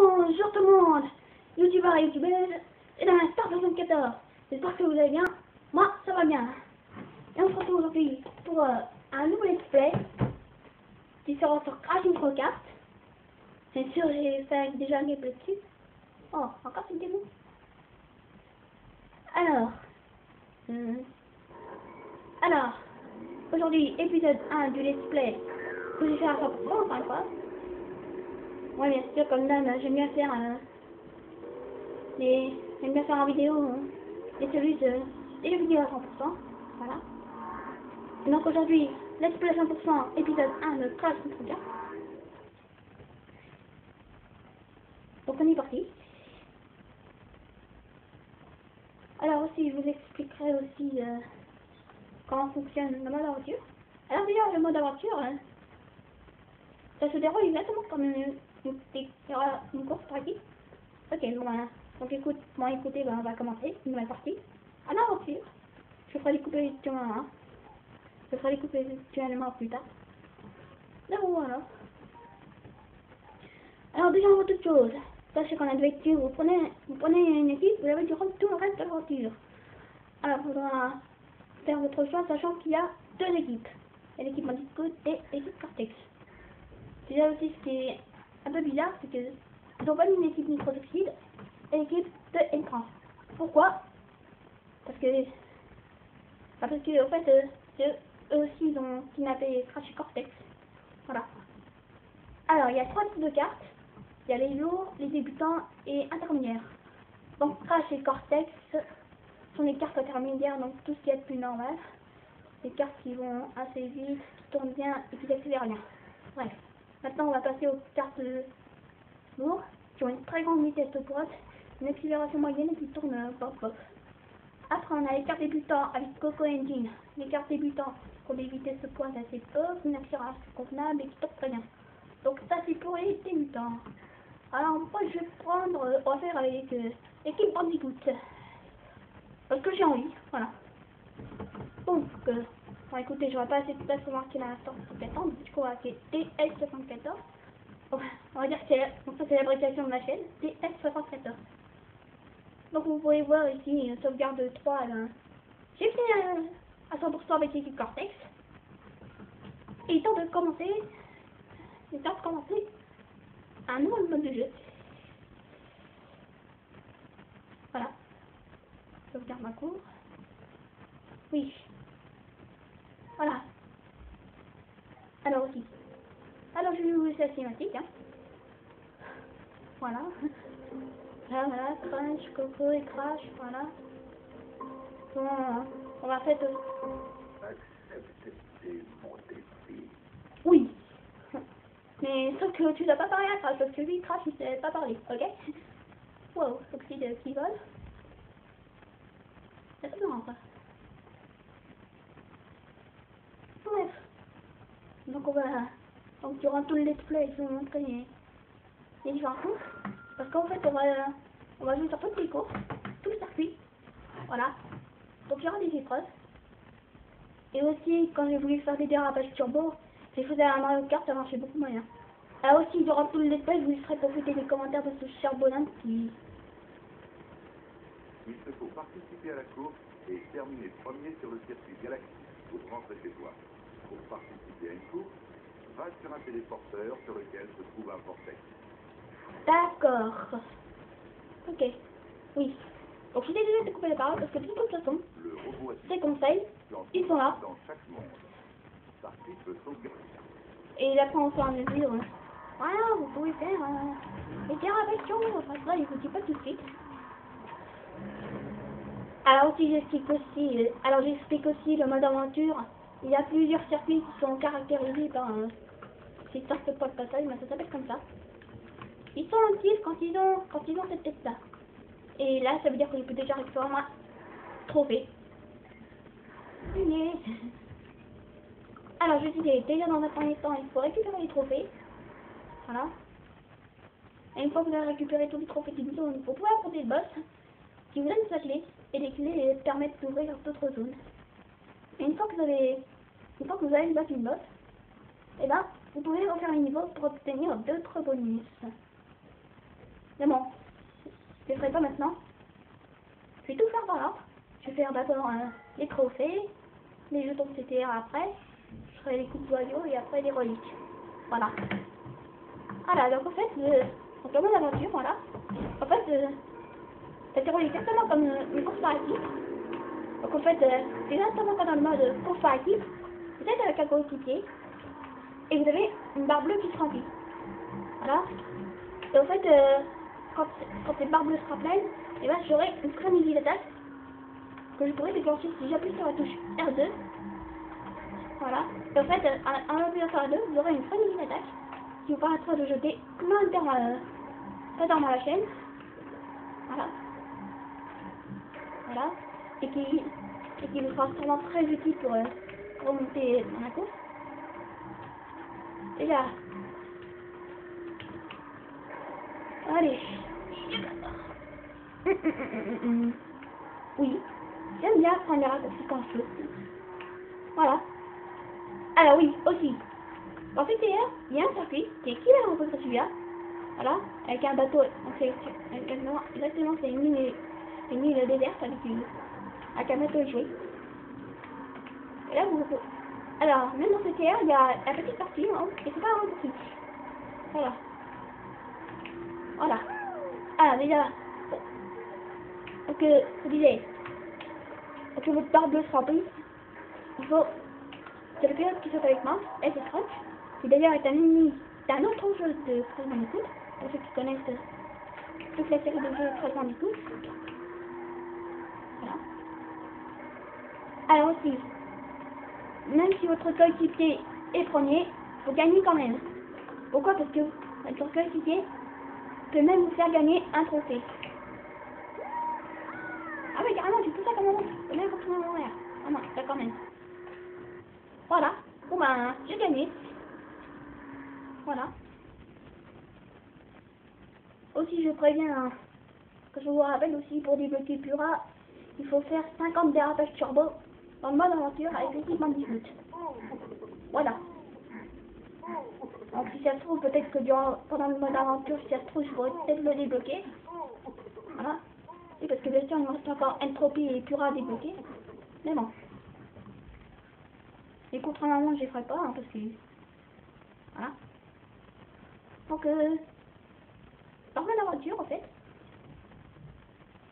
Bonjour tout le monde, youtubeurs et youtubeuses, et dans la Star 74. J'espère que vous allez bien. Moi, ça va bien. Et on se retrouve aujourd'hui pour un nouveau let's play qui sera sur Crash Microcast. Bien sûr, j'ai fait déjà un gameplay dessus. Oh, encore une démo. Alors, aujourd'hui, épisode 1 du let's play que j'ai fait à 100%, encore une fois. Ouais, bien sûr, comme d'hab, j'aime bien faire j'aime bien faire en vidéo des solutions et les vidéos à 100%. Voilà. Et donc aujourd'hui, let's play 100% épisode 1 de Crash Microcast. Donc on est parti. Alors aussi, je vous expliquerai aussi comment fonctionne le mode aventure. Alors déjà, le mode aventure, ça se déroule exactement comme une course par équipe. Ok, bon, donc écoutez, on va commencer une nouvelle partie. En aventure, je ferai découper éventuellement, je ferai découper éventuellement plus tard. Là, voilà. Alors déjà, avant toute chose, sachez qu'on a deux équipes, vous prenez une équipe, vous avez durant tout le reste de l'aventure. Alors, il faudra faire votre choix, sachant qu'il y a deux équipes. Il y a l'équipe Bandicoot et l'équipe Cortex. Déjà aussi, ce qui est un peu bizarre, c'est que ils ont pas mis une équipe Microtoxide et l'équipe de Entrance. Pourquoi? Parce que en fait, eux aussi, ils ont kidnappé Crash et Cortex. Voilà. Alors, il y a trois types de cartes. Il y a les lourds, les débutants et intermédiaires. Donc, Crash et Cortex sont des cartes intermédiaires, donc tout ce qui est plus normal. Des cartes qui vont assez vite, qui tournent bien et qui n'accélèrent rien. Bref. Maintenant, on va passer aux cartes lourdes, qui ont une très grande vitesse de pointe, une accélération moyenne et qui tournent pop-pop. Après, on a les cartes débutants avec Coco Engine. Les cartes débutants ont des vitesses de pointe assez peu, une accélération convenable et qui tournent très bien. Donc ça, c'est pour les débutants. Alors, moi, je vais prendre, on va faire avec l'équipe Bandicoot. Parce que j'ai envie, voilà. Donc, bon, écoutez, je ne vais pas assez de place pour marquer la Star 74, du coup, on va marquer TS74. On va dire que c'est l'abréviation de ma chaîne, TS74. Donc, vous pouvez voir ici, une sauvegarde de 3. J'ai fini à 100% avec l'équipe Cortex. Et il temps de commencer un nouveau mode de jeu. Voilà. Sauvegarde ma cour. Oui. Voilà. Alors aussi. Alors je vais vous laisser la cinématique. Voilà. Voilà, Crash, Coco et Crash, voilà. Bon, on va faire... Oui. Mais sauf que tu dois pas parler à Crash, parce que lui, Crash, il sait pas parler, ok? Wow, oxyde qui vole. C'est pas marrant, ça. Bref. Donc on va... Donc durant tout le let's play, je vais vous montrer les différentes courses. Parce qu'en fait, on va jouer sur toutes les courses, tout le circuit. Voilà. Donc il y aura des épreuves. Et aussi, quand j'ai voulu faire des dérapages turbo, j'ai fait à Mario Kart, ça marchait beaucoup moyen. Alors aussi, durant tout le let's play, je vous laisserai profiter des commentaires de ce cher bonhomme qui... Il te faut participer à la course et terminer premier sur le circuit galactique ou rentrer chez toi. Pour participer à une course, va sur un téléporteur sur lequel se trouve un vortex. D'accord. Ok. Oui. Donc je t'ai déjà découpé la parole parce que de toute façon, Le robot ces conseils, ils sont là. dans chaque monde. Participe de sauvegarde. Et après on fait un mesure. Voilà, vous pouvez faire les dérapations. Enfin ça, je vous dis pas tout de suite. Alors aussi j'explique aussi le mode aventure. Il y a plusieurs circuits qui sont caractérisés par ces sortes de points de passage, mais ça s'appelle comme ça. Ils sont actifs quand ils ont cette tête là. Et là ça veut dire que je peux déjà récupérer ma trophée. Mais... Alors je disais, déjà dans un premier temps il faut récupérer les trophées. Voilà. Et une fois que vous avez récupéré tous les trophées d'une zone, vous pouvez affronter le boss qui vous donne sa clé. Et les clés permettent d'ouvrir d'autres zones. Et une fois que vous avez battu le boss, et ben, vous pouvez refaire un niveau pour obtenir d'autres bonus. Mais bon, je ne ferai pas maintenant. Je vais tout faire par là. Je vais faire d'abord les trophées, les jetons CTR après. Je ferai les coups de joyaux et après les reliques. Voilà. Voilà, donc en fait, donc dans mon aventure, voilà. En fait, ça se déroule exactement comme une course par équipe. Donc en fait, c'est exactement comme dans le mode course par équipe. Vous êtes avec un coéquipier et vous avez une barre bleue qui se remplit. Voilà. Et en fait, quand cette barre bleue sera pleine, et ben, j'aurai une frénésie d'attaque que je pourrais déclencher si j'appuie sur la touche R2. Voilà. Et en fait, en appuyant sur R2, vous aurez une frénésie d'attaque qui vous permettra de jeter plein de terres dans la chaîne. Voilà. Voilà. Et qui vous sera sûrement très utile pour remonter dans la course. Et là. Allez. Oui. J'aime bien prendre les raccourcis quand je veux. Voilà. Alors oui, aussi. Dans CTR, il y a un circuit qui est équivalent contre celui-là. Voilà. Avec un bateau. Donc c'est exactement c'est une île déserte avec un bateau joué. Et là vous. Alors, même dans CTR, il y a la petite partie, hein, et c'est pas un raccourci. Voilà. Voilà. Ah, déjà. Donc, je disais. Donc, votre barre bleue se remplit. Il faut. C'est le pilote qui saute avec moi, et c'est Scratch. Qui d'ailleurs est un ennemi d'un autre jeu de Crash Bandicoot. Pour ceux qui connaissent toute la série de jeux de Crash Bandicoot. Voilà. Alors aussi, même si votre coéquipier est premier, vous gagnez quand même. Pourquoi? Parce que votre coéquipier peut même vous faire gagner un trophée. Ah oui, carrément, tu peux ça comme un tu peux même retourner en arrière. Ah non, ça quand même. Voilà. Bon ben, j'ai gagné. Voilà. Aussi, je préviens, que je vous rappelle aussi, pour débloquer Pura, il faut faire 50 dérapages turbo dans le mode aventure avec l'équipement de Bandicoot. Voilà. Donc si ça se trouve, peut-être que pendant le mode aventure, si ça se trouve, je pourrais peut-être le débloquer. Voilà. Et parce que bien sûr, il me reste encore Entropie et Pura à débloquer. Mais bon. Les contre-maman, je les ferai pas, hein, parce que... Voilà. Donc, dans mon aventure, en fait,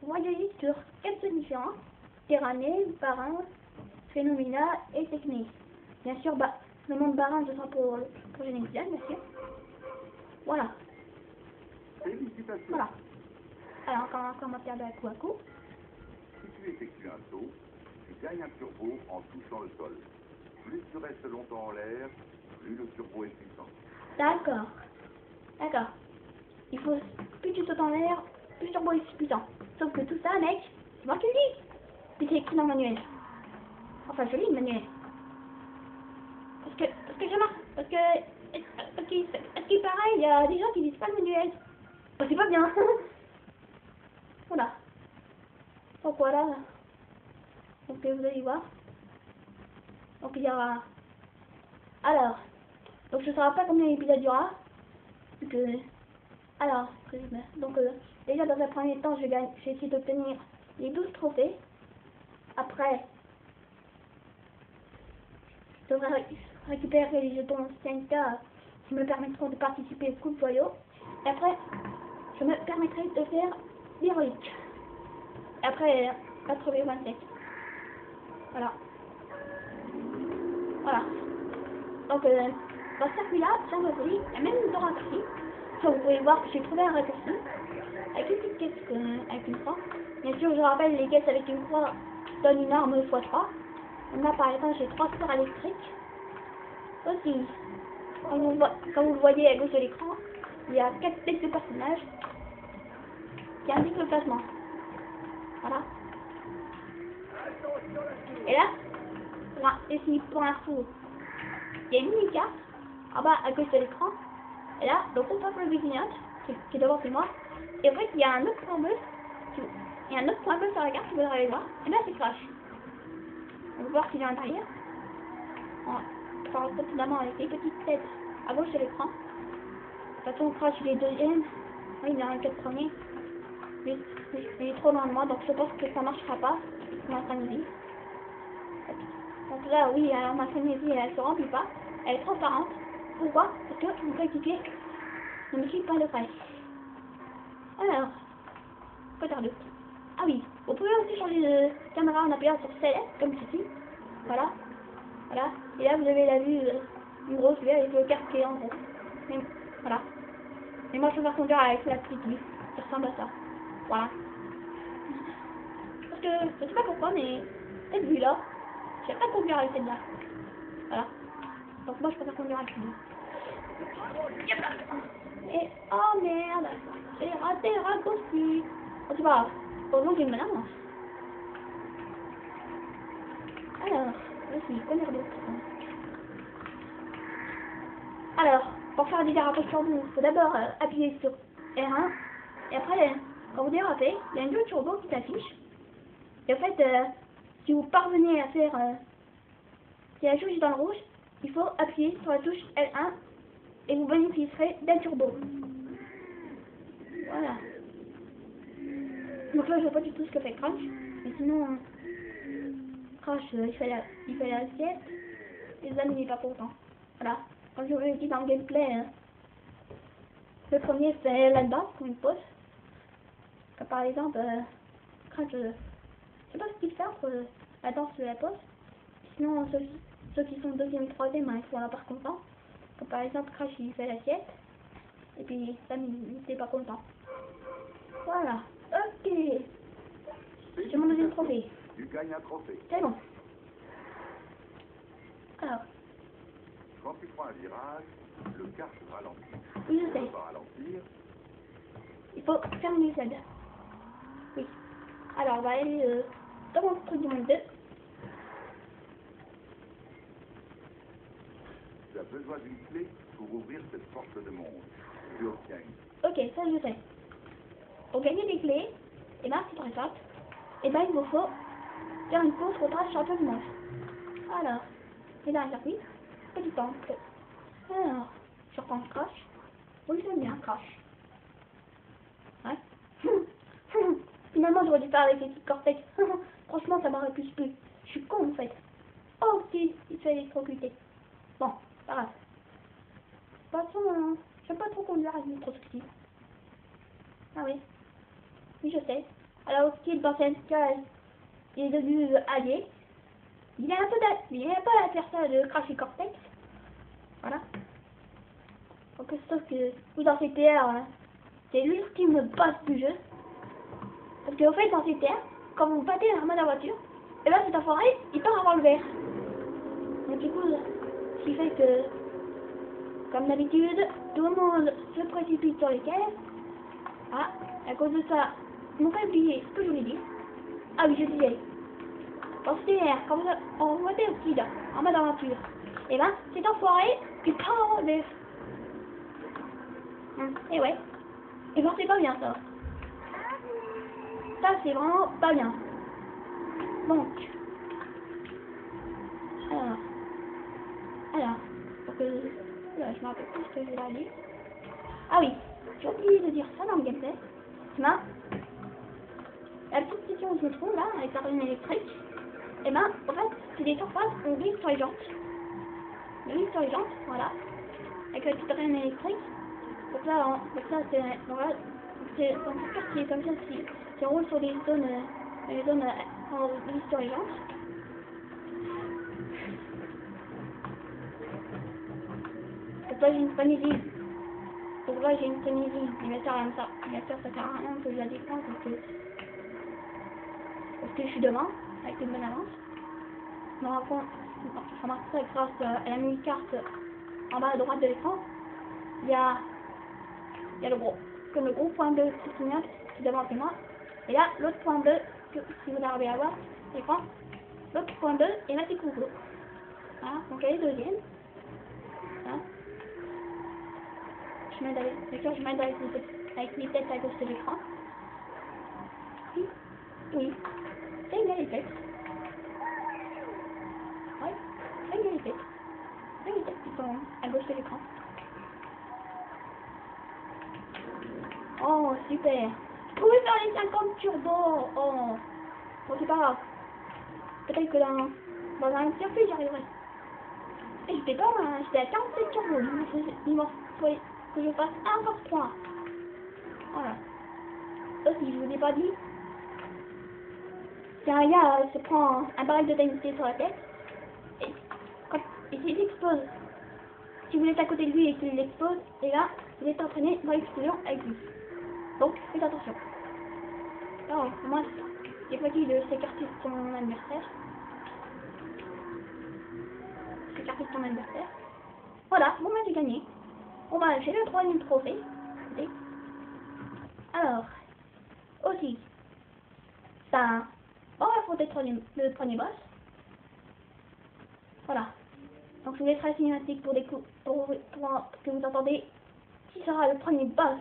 vous voyez sur 4 jeux différents. Tyranné, Barin, Phénomena et Techné. Bien sûr, le monde Barin, ce sera pour Genexian, bien sûr. Voilà. Félicitations. Voilà. Alors, encore un commentaire de coup à coup. Si tu effectues un saut, tu gagnes un turbo en touchant le sol. Plus tu restes longtemps en l'air, plus le turbo est puissant. D'accord. D'accord. Il faut, plus tu sautes en l'air, plus le turbo est puissant. Sauf que tout ça, mec, c'est moi qui le dis. Puis c'est écrit dans le manuel. Enfin, je lis le manuel. Parce que je marque. Parce qu'il paraît, il y a des gens qui lisent pas le manuel. Bah, c'est pas bien. Voilà. Donc voilà. Donc vous allez voir. Donc il y aura. Alors. Donc je ne saurai pas combien l'épisode il y aura. Donc, alors, donc déjà dans un premier temps, je vais essayer d'obtenir les 12 trophées. Après, je devrais récupérer les jetons 5K qui me permettront de participer au coup de joyau. Et après, je me permettrai de faire les reliques. Et après, 27. Voilà. Voilà. Donc, dans ce circuit-là, ça me dit, il y a même une raccourci. Vous pouvez voir que j'ai trouvé un raccourci avec une petite caisse avec une croix. Bien sûr, je rappelle, les caisses avec une croix donnent une arme x3. Là, par exemple, j'ai 3 sphères électriques. Aussi, comme vous le voyez à gauche de l'écran, il y a 4 têtes de personnages qui indiquent le placement. Voilà. Et là, ici, pour info, il y a une mini-carte en bas à gauche de l'écran. Et là, donc on tape le vigilante, qui est devant chez moi. Et en fait, il y a un autre point bleu. Il y a un autre point bleu sur la carte, vous allez voir. Et là, c'est Crash. On va voir qu'il est à l'intérieur. On va précédemment avec les petites têtes à gauche de l'écran. De toute façon, Crash, il est deuxième. Oui, dans les 4 premiers. Mais il est trop loin de moi, donc je pense que ça marchera pas. Ma frénésie. Donc là, oui, alors ma frénésie, elle se remplit pas. Elle est transparente. Pourquoi? Parce que mon coéquipier ne me suit pas de près. Alors, quoi faire d'autre? Ah oui, vous pouvez aussi changer de caméra en appuyant sur Select, comme ceci. Voilà. Voilà. Et là, vous avez la vue, une grosse vue avec le casque qui est en gros. Mais, voilà. Et moi, je vais conduire avec la petite vue. Ça ressemble à ça. Voilà. Parce que, je sais pas pourquoi, mais cette vue-là, je sais pas conduire avec celle-là. Voilà. Donc moi, je préfère conduire avec lui. Et, oh merde, j'ai raté le raccourci. Oh, c'est pas grave. Heureusement que j'ai une bonne avance. Alors, vas-y, quoi dire d'autre? Alors, pour faire des dérapages sur vous, il faut d'abord appuyer sur R1. Et après, quand vous dérapez, il y a une touche turbo qui s'affiche. Et en fait, si vous parvenez à faire... si la touche est dans le rouge, il faut appuyer sur la touche L1 et vous bénéficierez d'un turbo. Voilà. Donc là, je vois pas du tout ce que fait Crash. Mais sinon, Crash, il fait la sieste. Les amis, il n'est pas content. Voilà. Comme je vous l'ai dit dans le gameplay, le premier c'est là-dedans, comme une pause. Comme par exemple, Crash, je sais pas ce qu'il fait entre la danse et la pause. Sinon, ceux qui sont deuxième et troisième, hein, ils sont là par content. Comme par exemple, Crash, il fait la sieste. Et puis, Sam, il n'était pas content. Voilà. Ok. J'ai mon deuxième trophée. Tu gagnes un trophée. C'est bon. Alors. Quand tu prends un virage, le kart ralentit. Oui, je sais. Pour ralentir, Il faut faire une glissade. Oui. Alors, on va aller dans mon truc du monde 2. tu as besoin d'une clé pour ouvrir cette porte de monde. Tu obtiens Ok, ça je sais. Pour gagner des clés, et ben c'est très simple. Et ben il vous faut faire une course contre un champion du monde. Alors, c'est dans un circuit. Petit temple. Alors, je reprends Crash. Oui, j'aime bien Crash. Ouais. Finalement, j'aurais dû faire avec les petites cortex. Franchement, ça m'aurait plus plu. Je suis con en fait. Oh, si, il se fait électrocuter. Bon, pas grave. De toute façon, j'aime pas trop conduire avec microscopie. Ah oui. Oui, je sais. Alors, ce qui est dans cette case, il est devenu allié. Il est un peu l'adversaire de Crash et Cortex. Voilà. Donc, sauf que, oui, dans CTR, hein, c'est l'ultime boss du jeu. Parce qu'en fait, dans CTR, quand vous battez l'arme de la voiture, et ben cet enfoiré, il part avoir le vert. Donc, du coup, ce qui fait que, comme d'habitude, tout le monde se précipite sur les caisses. Ah, à cause de ça, ils n'ont pas oublié ce que je voulais dire. Ah oui, je disais. Dans CTR, quand on votait au kid en mode aventure, et ben, cet enfoiré, il part avoir le vert. Et ouais. Et ben, c'est pas bien ça. Ça, c'est vraiment pas bien. Donc, alors, pour que... Là, je me rappelle plus ce que je vais aller. Ah oui, j'ai oublié de dire ça dans le gameplay. Ben, la petite station où je me trouve là, avec la ruine électrique, et ben, en fait, c'est des surfaces où on glisse sur les jantes. On glisse sur les jantes, voilà, avec la petite ruine électrique. Donc là, c'est... Voilà, c'est dans ce quartier comme ça, si on roule sur des zones... on glisse sur les jantes. Donc là, j'ai une frénésie. Donc là, j'ai une frénésie. Il va faire rien ça. Il va faire ça sert à rien que je la défende parce que je suis devant, avec une bonne avance. Je me remarque ça grâce à la mini-carte en bas à droite de l'écran. Il y a le gros point bleu qui clignote, qui devant c'est moi. Et là, l'autre point bleu, si vous arrivez à voir l'écran, l'autre point bleu est ma petite coucou. Voilà, donc elle est deuxième. Voilà. Je m'aide avec mes têtes à gauche de l'écran. Oui, oui, c'est une galipette. Oui, c'est une galipette. C'est une tête qui sont à gauche de l'écran. Oh, super. Je pouvais faire les 50 turbo. Oh. Bon, c'est pas grave. Peut-être que dans un circuit, j'y arriverai. Et j'étais pas, j'étais à 47 turbo. Il m'en faut que je fasse encore 3. Voilà. Aussi, je vous ai pas dit. C'est un gars se prend un baril de TNT sur la tête. Et s'il explose, si vous êtes à côté de lui et qu'il explose, et là, vous êtes entraîné dans l'explosion avec lui. Donc, faites attention. Alors, moi, j'ai pas dit de s'écarter de son adversaire. S'écarter de son adversaire. Voilà, bon, bah, j'ai gagné. Bon, bah, j'ai le 3e trophée. Okay. Alors, aussi, ça, on va affronter le premier boss. Voilà. Donc, je vous laisserai la cinématique pour que vous entendez qui sera le premier boss.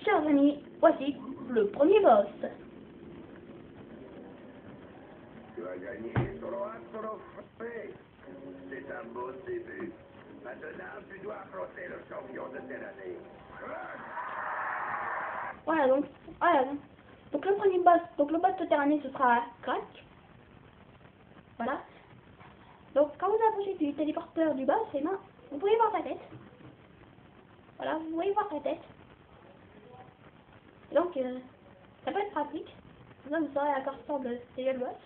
Chers amis, voici le premier boss. Tu as gagné solo frappé. C'est un beau début. Maintenant, tu dois affronter le champion de telle année. Voilà, donc le premier boss, donc le boss de Terranée, ce sera Crack. Voilà. Donc quand vous approchez du téléporteur du boss, et ben, vous pouvez voir sa tête. Voilà, vous pouvez voir sa tête. Donc ça peut être pratique. Là, vous saurez à quoi ressemble déjà le boss.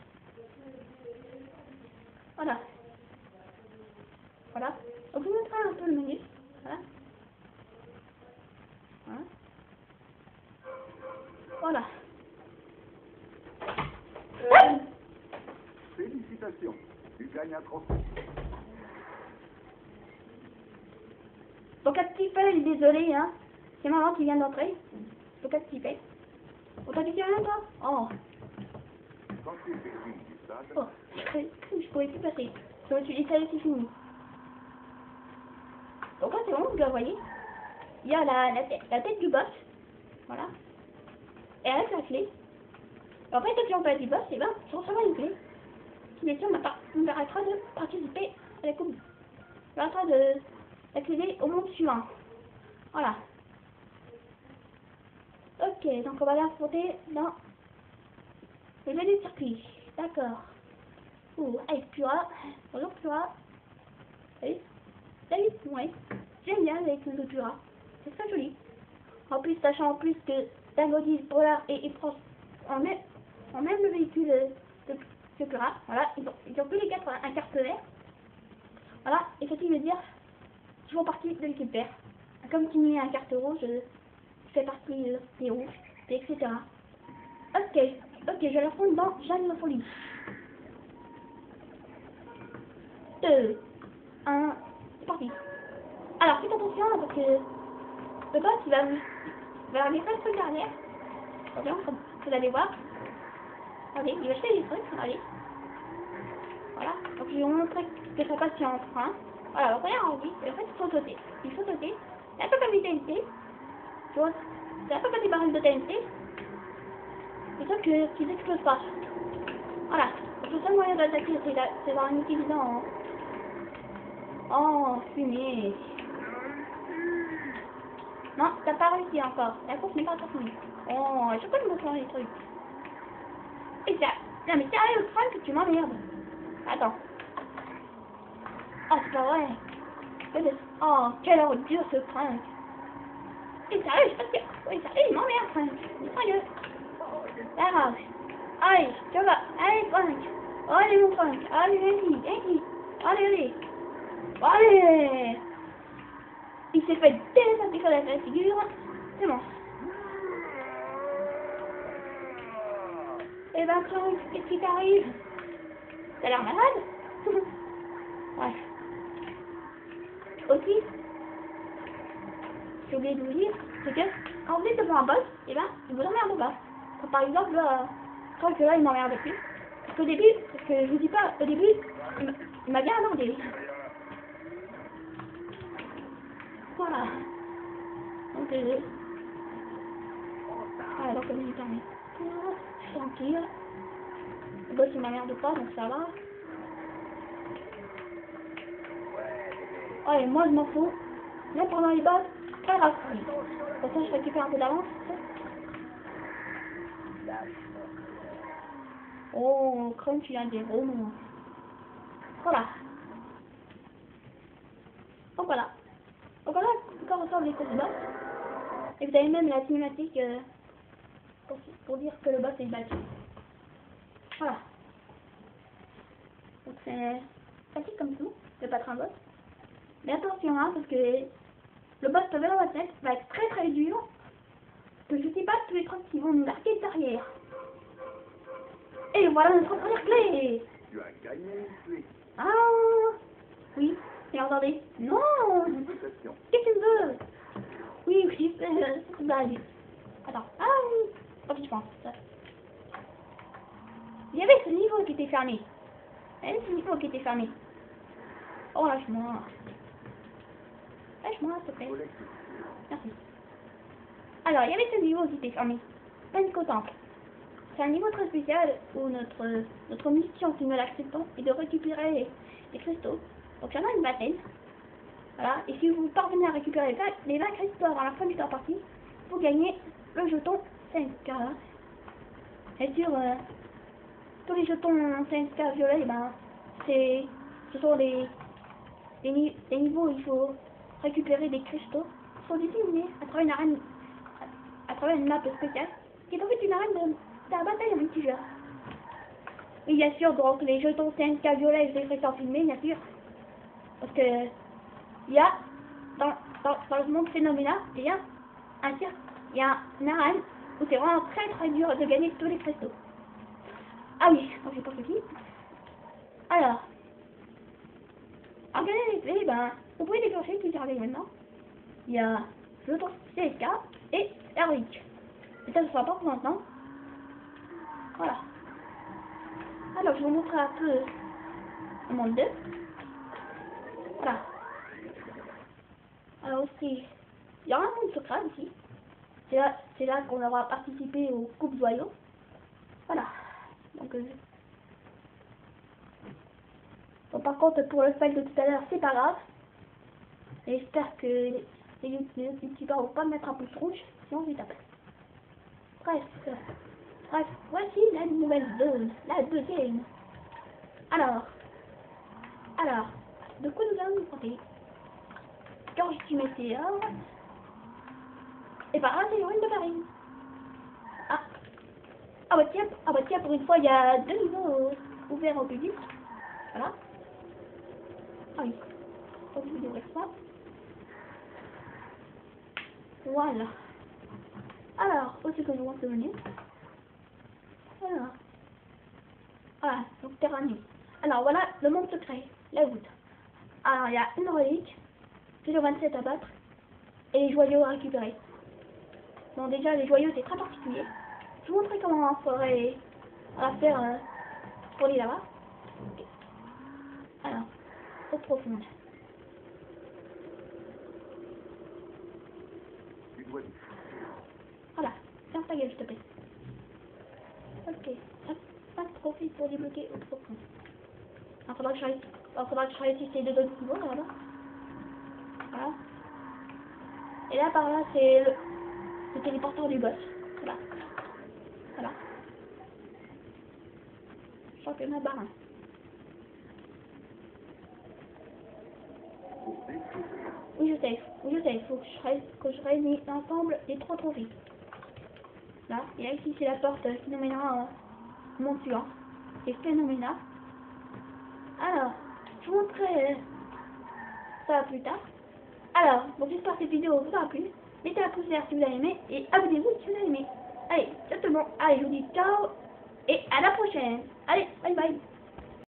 Voilà. Voilà. Donc je vous montrerai un peu le menu. Voilà. Voilà. Voilà. Félicitations, tu gagnes un trophée. Donc un petit peu, désolé, hein. C'est maman qui vient d'entrer. Donc un petit peu. On t'a dit rien, toi? Oh. Quand tu fais une du stade, Oh. Je pouvais plus passer. Je me suis dit, ça y est, c'est fini. Donc là, c'est bon, vous la voyez. Il y a la tête du boss. Voilà. Et avec la clé. Et en fait, dès que j'en du boss, et ben, je recevrai une clé. Qui, bien sûr, me permettra de participer à la coupe. Me permettra d'accéder au monde suivant. Voilà. Ok, donc on va l'affronter dans le jeu du circuit. D'accord. Ouh, avec Pura. Bonjour Pura. Salut. Salut, ouais. J'aime bien avec le Pura. C'est très joli. En plus, sachant en plus que Dangodis, Polar et Prost ont même le véhicule de Pura. Voilà, ils ont tous les quatre un carte vert. Voilà, et ceci veut dire qu'ils font partie de l'équipe vert. Comme tu mets un carte rouge, fait partie des rouges, etc. Ok, je l'affronte dans Jeanne la folie. 2, 1, c'est parti. Alors faites attention parce que le boss il va arriver presque derrière. Attention, comme vous allez voir. Regardez, il va jeter des trucs, regardez. Voilà, donc je vais vous montrer que ça passe en train. Voilà, donc regardez, et en fait il faut sauter. C'est un peu comme les TNT. Tu vois, c'est un peu comme des barils de TNT. C'est ça qu'ils n'explosent pas. Voilà, donc le seul moyen d'attaquer c'est en utilisant en fumée. Non, t'as pas réussi encore. La course n'est pas encore finie. Oh, je sais pas de me faire les trucs. Et ça. Non mais sérieux, Franck, tu m'emmerdes. Attends. Oh, c'est pas vrai. Oh, quelle ordure ce Franck. Et sérieux, je sais pas ce que... Oui, sérieux, il m'emmerde, Franck. Il est sérieux. Pas grave. Allez, tu vas. Allez, Franck. Allez, mon Franck. Allez, vas-y. Allez. Allez. Il s'est fait désapprécier sur la figure. C'est bon. Et ben, Franck, qu'est-ce qui t'arrive? T'as l'air malade? Ouais. Aussi, j'ai oublié de vous dire, c'est que quand vous êtes devant un boss, et ben, il vous emmerde pas. Comme par exemple, je crois que là, il m'emmerde plus. Parce qu'au début, parce que je vous dis pas, au début, il m'a bien emmerdé. Voilà. Donc, voilà, donc comme je termine. Je suis tranquille. Le boss, il m'emmerde pas, donc ça va. Oh, et moi, je m'en fous. Même pendant les boss, très rapide. Comme ça, je récupère un peu d'avance. Oh, Crunch, il a des gros noms. Voilà. Donc voilà. Donc voilà encore ensemble les courses boss. Et vous avez même la cinématique pour dire que le boss est battu. Voilà. Donc c'est facile comme tout de battre un boss. Mais attention hein, parce que le boss de Velo va être très très dur. Que je sais pas tous les trucs qui vont nous larguer derrière. Et voilà notre première clé. Tu as gagné une clé. Ah oui. Et attendez. Non. Félicitations. Qu'est-ce que tu veux? Oui, oui, c'est blague. Attends. Ah oui. Ok, je pense. Il y avait ce niveau qui était fermé. Il y avait ce niveau qui était fermé. Oh, lâche-moi. Lâche-moi, s'il te plaît. Merci. Alors, il y avait ce niveau qui était fermé. Panico Temple. C'est un niveau très spécial où notre mission, si nous l'acceptons, est de récupérer les cristaux. Donc, il y en a une vingtaine. Voilà. Et si vous parvenez à récupérer les 20 cristaux avant la fin du temps parti, vous gagnez le jeton 5K. Et sur tous les jetons 5K violets, ben, ce sont les niveaux où il faut récupérer des cristaux. Ils sont disséminés à travers une arène, à travers une map spéciale, qui est en fait une arène de la bataille avec multijoueur. Et bien sûr, donc les jetons 5K violets, je les ferai sans filmer, bien sûr. Parce que il y a dans le monde Phénoména, il y a un cirque, il y a une arène où c'est vraiment très très dur de gagner tous les cristaux. Ah oui, donc j'ai pas fini. Alors, en gagnant les clés, ben, vous pouvez déclencher plusieurs clés maintenant. Il y a le jeton CSK et Erwick. Et ça, ce sera pas pour maintenant. Voilà. Alors, je vais vous montrer un peu le monde 2. Voilà. Alors aussi, il y aura un monde secret ici. C'est là qu'on aura participé aux coupes joyaux. Voilà. Donc, bon, par contre, pour le fail de tout à l'heure, c'est pas grave. Et j'espère que les youtubeurs vont pas me mettre un pouce rouge, sinon je tape. Bref, voici la nouvelle zone, la deuxième. Alors, de quoi nous allons nous compter? Quand je suis météore, et bah c'est loin de Paris. Ah bah tiens, pour une fois, il y a 2 niveaux ouverts au public. Voilà. Ah oui. Donc je vais ouvrir ça. Voilà. Alors, aussi que je vois ce menu. Voilà, donc terrain. Alors voilà le monde secret, la voûte. Alors il y a une relique, plus de 27 à battre, et les joyaux à récupérer. Bon déjà les joyaux c'est très particulier. Je vous montrerai comment on ferait à faire pour les là-bas. Okay. Alors, eau profonde. Voilà, ferme ta gueule s'il te plaît. Ok, 5 profits pour débloquer eau profonde. Il faudra que je réussisse les 2 autres niveaux là-bas. Voilà. Et là par là c'est le téléporteur du boss. Voilà. Voilà. Championnat barin. Oui je sais, il faut que je réunisse ensemble les 3 trophées. Là, et là ici c'est la porte Phénoména monde suivant. C'est Phénoména. Alors, je vous montrerai ça plus tard. Alors, bon j'espère que cette vidéo vous aura plu. Mettez un pouce vert si vous avez aimé et abonnez-vous si vous avez aimé. Allez, c'est tout bon. Allez, je vous dis ciao et à la prochaine.